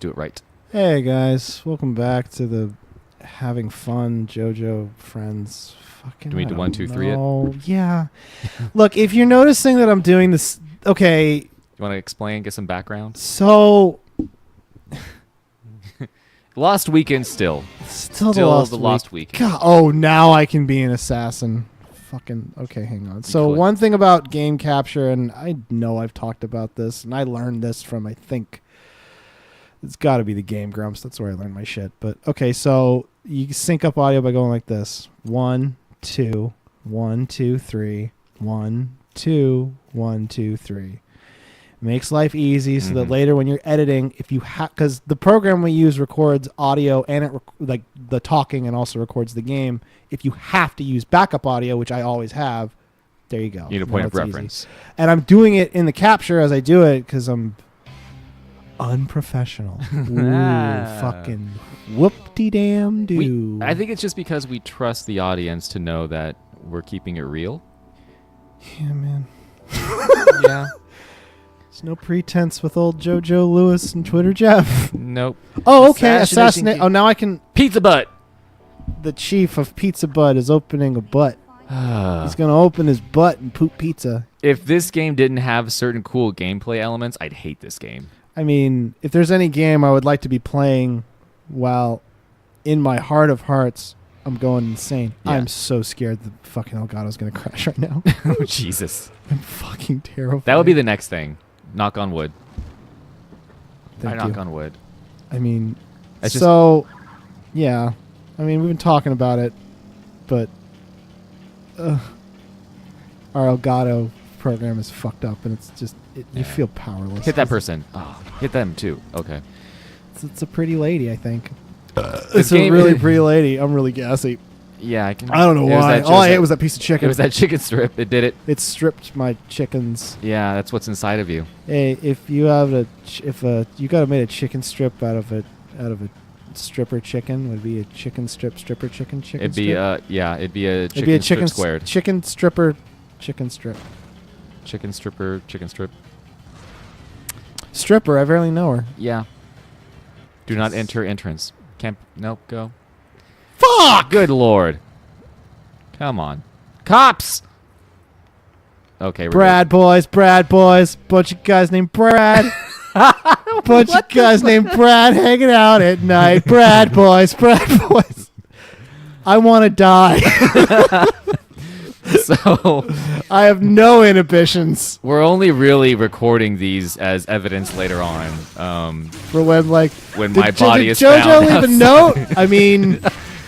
do it right. Hey guys, welcome back to the having fun JoJo friends. Fucking. Do we do 1, 2, 3 it? Oh yeah. Look, if you're noticing that I'm doing this, okay. You want to explain? Get some background. So. Lost Weekend still. Still the Lost Lost Weekend. God, oh, now I can be an assassin. Fucking okay, hang on. So one thing about game capture, and I know I've talked about this, and I learned this from I think it's got to be the Game Grumps. That's where I learned my shit. But okay, so you sync up audio by going like this: 1, 2, 1, 2, 3, 1, 2, 1, 2, 3. Makes life easy so that later when you're editing, if you have, because the program we use records audio and it like the talking and also records the game. If you have to use backup audio, which I always have, there you go. You need a point of reference. Easy. And I'm doing it in the capture as I do it because I'm unprofessional. Ooh, fucking whoop-de-damn do. I think it's just because we trust the audience to know that we're keeping it real. Yeah, man. Yeah. There's no pretense with old JoJo Lewis and Twitter Jeff. Nope. Oh, okay. Assassinate. Oh, now I can. Pizza Butt. The chief of Pizza Butt is opening a butt. He's going to open his butt and poop pizza. If this game didn't have certain cool gameplay elements, I'd hate this game. I mean, if there's any game I would like to be playing while in my heart of hearts, I'm going insane. Yeah. I'm so scared the fucking Elgato's going to crash right now. Oh, Jesus. I'm fucking terrified. That would be the next thing. Knock on wood. Thank knock you. on wood. I mean, That's so, yeah. I mean, we've been talking about it, but our Elgato program is fucked up, and it's just, you feel powerless. Hit that person. Oh, hit them, too. Okay. It's a pretty lady, I think. It's a really pretty lady. I'm really gassy. Yeah, I don't know why. All I ate was that piece of chicken. It was that chicken strip. It did it. It stripped my chickens. Yeah, that's what's inside of you. Hey, if you have you got to make a chicken strip out of a stripper chicken, would it be a chicken strip stripper chicken It'd be strip? it'd be a chicken strip squared. Chicken stripper chicken strip. Chicken stripper chicken strip. Stripper, I barely know her. Yeah. Do not enter entrance. Can't. Nope. Go. Fuck! Good Lord. Come on. Cops! Okay, we're Brad boys. Bunch of guys named Brad. Bunch of guys named Brad hanging out at night. Brad boys. I want to die. So I have no inhibitions. We're only really recording these as evidence later on. For when my body is JoJo found leave a note? I mean,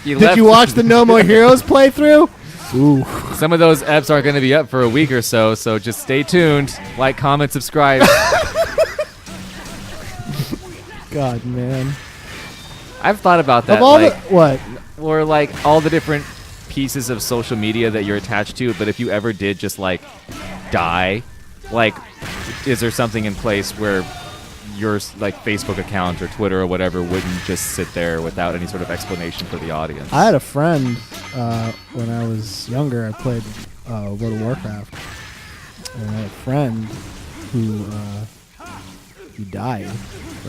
did you watch the No More Heroes playthrough? Ooh. Some of those eps are going to be up for a week or so just stay tuned. Like, comment, subscribe. God, man. I've thought about that. Of all what? Or like all the different pieces of social media that you're attached to, but if you ever did just like die, like is there something in place where your like Facebook account or Twitter or whatever wouldn't just sit there without any sort of explanation for the audience? I had a friend when I was younger. I played World of Warcraft, and I had a friend who died,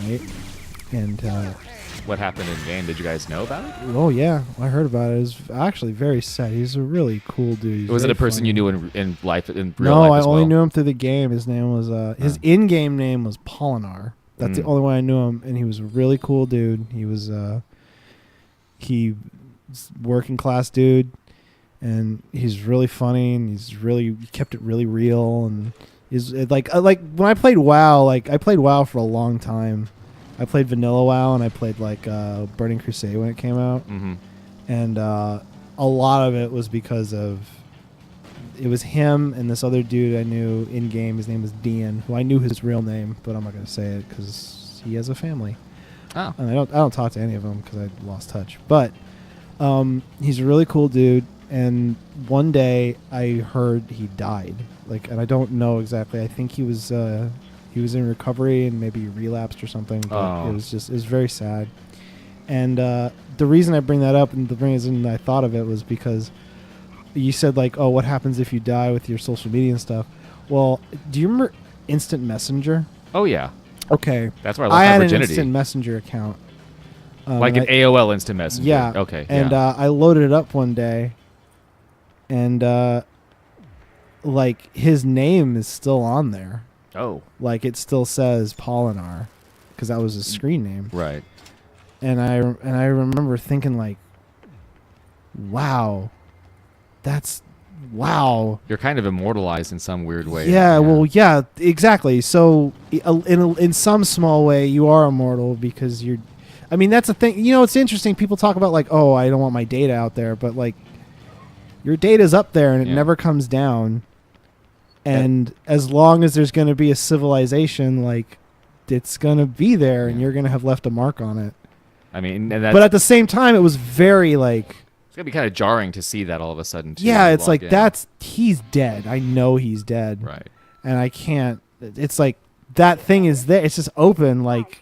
right? And what happened in game? Did you guys know about it? Oh yeah, I heard about it. It was actually very sad. He's a really cool dude. Was it a person you knew in life, in real life? No, I only knew him through the game. His name was his in-game name was Polinar. That's the only way I knew him, and he was a really cool dude. He was working class dude, and he's really funny, and he kept it really real, and he's like when I played WoW, I played WoW for a long time. I played Vanilla WoW, and I played Burning Crusade when it came out, and a lot of it was because of it was him and this other dude I knew in game. His name was Dean, who I knew his real name, but I'm not going to say it because he has a family. Oh, and I don't talk to any of them because I lost touch. But he's a really cool dude, and one day I heard he died. And I don't know exactly. I think he was in recovery and maybe relapsed or something. But it was very sad. And the reason I bring that up and the reason I thought of it was because you said what happens if you die with your social media and stuff. Well, do you remember Instant Messenger? Oh yeah. Okay. That's where I I lost my had an virginity. instant messenger account. Like an AOL Instant Messenger. Yeah. Okay. And yeah. I loaded it up one day, and like his name is still on there. Oh. Like it still says Polinar, because that was his screen name. Right. And I remember thinking like, wow, wow. You're kind of immortalized in some weird way. Yeah, well, yeah, exactly. So in some small way, you are immortal because you're. I mean, that's the thing. You know, it's interesting. People talk about like, oh, I don't want my data out there, but like, your data's up there and it never comes down. And as long as there's going to be a civilization, like, it's going to be there, and you're going to have left a mark on it. I mean, but at the same time, it was very like. It's gonna be kind of jarring to see that all of a sudden. Too, yeah, it's like he's dead. I know he's dead. Right. And I can't. It's like that thing is there. It's just open. Like.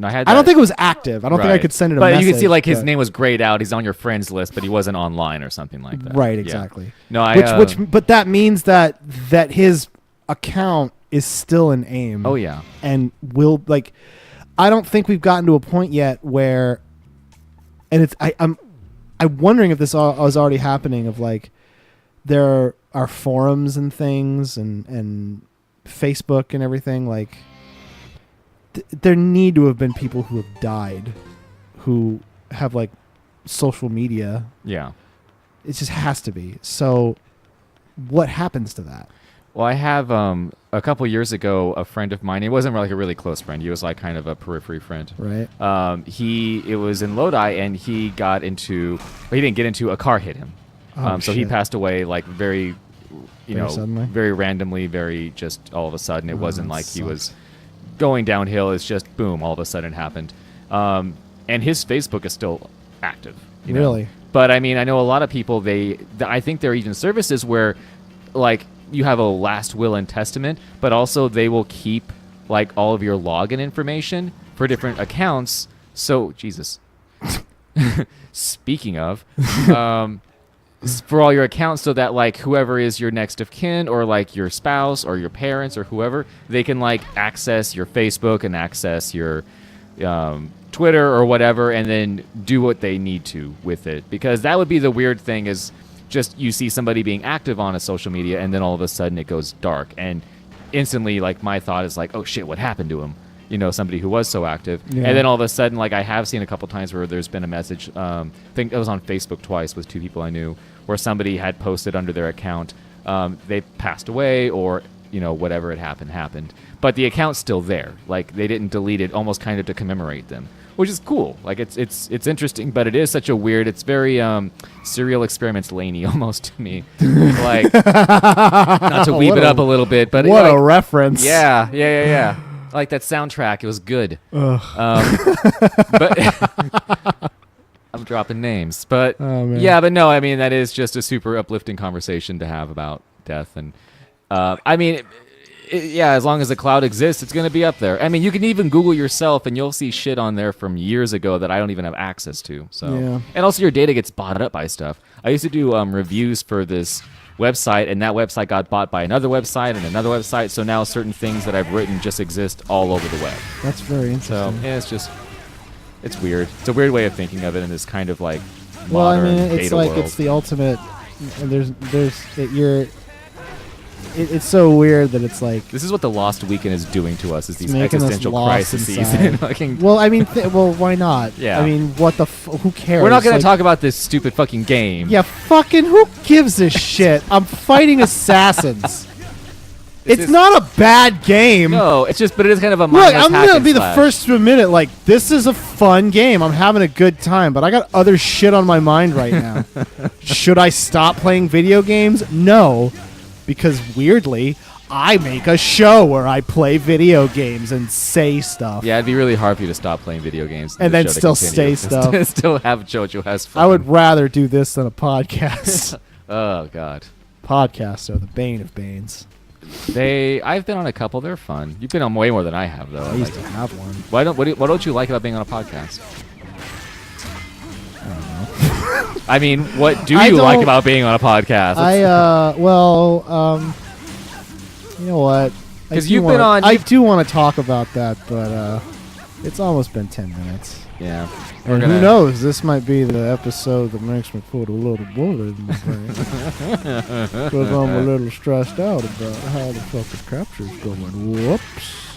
No, I don't think it was active. I don't think I could send it a message. But you can see like his name was grayed out. He's on your friends list, but he wasn't online or something like that. Right, exactly. Yeah. No, but that means that his account is still an AIM. Oh yeah. And will like, I don't think we've gotten to a point yet where, and it's I'm wondering if this is already happening. Of like, there are forums and things and Facebook and everything like. There need to have been people who have died who have like social media. Yeah. It just has to be. So what happens to that? Well, I have a couple years ago, a friend of mine, he wasn't like a really close friend. He was like kind of a periphery friend. Right. It was in Lodi and he didn't get into, a car hit him. So he passed away like very suddenly? very randomly, very just all of a sudden. It wasn't like he was going downhill. It's just boom, all of a sudden happened. And his Facebook is still active. Really? But I mean, I know a lot of people, I think there are even services where like you have a last will and testament, but also they will keep like all of your login information for different accounts. So, Jesus. Speaking of, for all your accounts, so that like whoever is your next of kin or like your spouse or your parents or whoever, they can like access your Facebook and access your Twitter or whatever, and then do what they need to with it. Because that would be the weird thing, is just you see somebody being active on a social media and then all of a sudden it goes dark, and instantly like my thought is like, oh shit, what happened to him? Somebody who was so active. Yeah. And then all of a sudden, like I have seen a couple times where there's been a message, I think it was on Facebook twice with two people I knew, where somebody had posted under their account, they passed away or, whatever had happened. But the account's still there. Like they didn't delete it, almost kind of to commemorate them, which is cool. Like it's interesting, but it is such a weird, it's very Serial Experiments laney almost to me. Like, not to weep it up a little bit, but what a reference. Yeah. Like that soundtrack, it was good. But I'm dropping names. But but no, I mean that is just a super uplifting conversation to have about death, and I mean, as long as the cloud exists, it's going to be up there. I mean, you can even Google yourself, and you'll see shit on there from years ago that I don't even have access to. So, and also your data gets bought up by stuff. I used to do reviews for this website, and that website got bought by another website and another website, so now certain things that I've written just exist all over the web. That's very interesting. So it's weird. It's a weird way of thinking of it in this kind of like modern well, I mean, it's data like world. It's the ultimate. It's so weird that it's like this is what the Lost Weekend is doing to us, is these making existential us crises. Well, I mean, why not? Yeah. I mean, who cares? We're not going to talk about this stupid fucking game. Yeah, fucking who gives a shit? I'm fighting assassins. It's not a bad game. No, it's just, but it is kind of a look. I'm gonna be the first to admit it. Like, this is a fun game. I'm having a good time, but I got other shit on my mind right now. Should I stop playing video games? No, because weirdly, I make a show where I play video games and say stuff. Yeah, it'd be really hard for you to stop playing video games and then still say stuff. Still have JoJo has fun. I would rather do this than a podcast. Oh God, podcasts are the bane of banes. I've been on a couple. They're fun. You've been on way more than I have, though. I used to have one. What don't you like about being on a podcast? I don't know. I mean, what do you like about being on a podcast? you know what? 'Cause you've been on- I do want to talk about that, but it's almost been 10 minutes. Yeah. And who knows? This might be the episode that makes me put a little bullet in my brain. Because I'm a little stressed out about how the fucking capture's going. Whoops.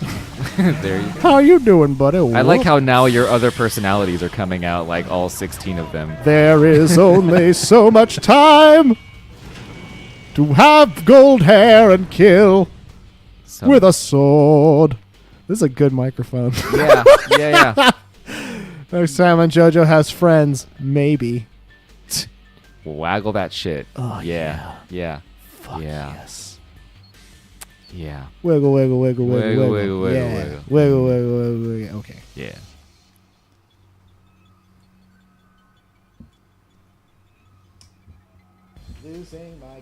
There you go. How you doing, buddy? I like how now your other personalities are coming out, like all 16 of them. There is only so much time to have gold hair and kill So, with a sword. This is a good microphone. yeah. Next time on JoJo Has Friends, maybe. Waggle that shit. Oh, yeah. Fuck Yeah. yes. Yeah. Wiggle, wiggle, wiggle, wiggle, Wiggle, wiggle. wiggle, wiggle, Yeah. wiggle. Wiggle, wiggle, wiggle, wiggle. Okay. Yeah. Losing my